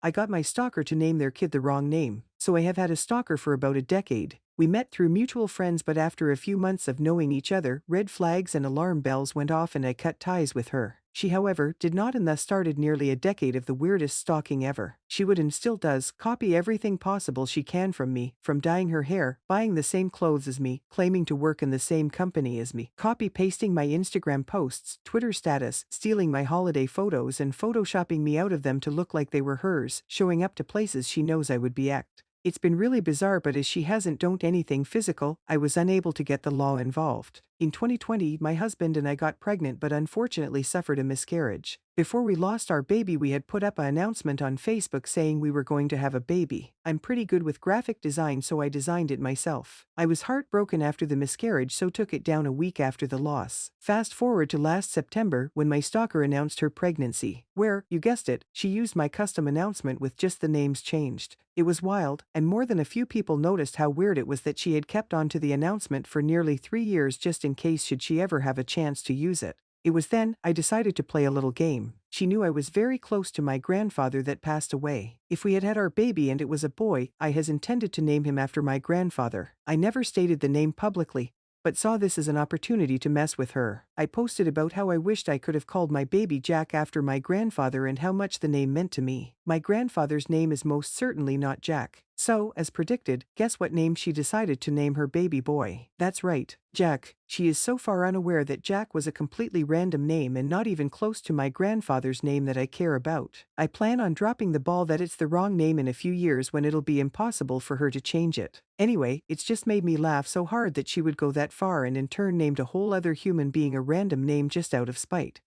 I got my stalker to name their kid the wrong name, so I have had a stalker for about a decade. We met through mutual friends, but after a few months of knowing each other, red flags and alarm bells went off and I cut ties with her. She, however, did not, and thus started nearly a decade of the weirdest stalking ever. She would, and still does, copy everything possible she can from me, from dyeing her hair, buying the same clothes as me, claiming to work in the same company as me, copy-pasting my Instagram posts, Twitter status, stealing my holiday photos and photoshopping me out of them to look like they were hers, showing up to places she knows I would be at. It's been really bizarre, but as she hasn't done anything physical, I was unable to get the law involved. In 2020, my husband and I got pregnant but unfortunately suffered a miscarriage. Before we lost our baby, we had put up an announcement on Facebook saying we were going to have a baby. I'm pretty good with graphic design, so I designed it myself. I was heartbroken after the miscarriage, so took it down a week after the loss. Fast forward to last September when my stalker announced her pregnancy, where, you guessed it, she used my custom announcement with just the names changed. It was wild, and more than a few people noticed how weird it was that she had kept on to the announcement for nearly 3 years just in case should she ever have a chance to use it. It was then I decided to play a little game. She knew I was very close to my grandfather that passed away. If we had had our baby and it was a boy, I had intended to name him after my grandfather. I never stated the name publicly, but saw this as an opportunity to mess with her. I posted about how I wished I could have called my baby Jack after my grandfather and how much the name meant to me. My grandfather's name is most certainly not Jack. So, as predicted, guess what name she decided to name her baby boy? That's right, Jack. She is so far unaware that Jack was a completely random name and not even close to my grandfather's name that I care about. I plan on dropping the ball that it's the wrong name in a few years when it'll be impossible for her to change it. Anyway, it's just made me laugh so hard that she would go that far and in turn named a whole other human being a random name just out of spite.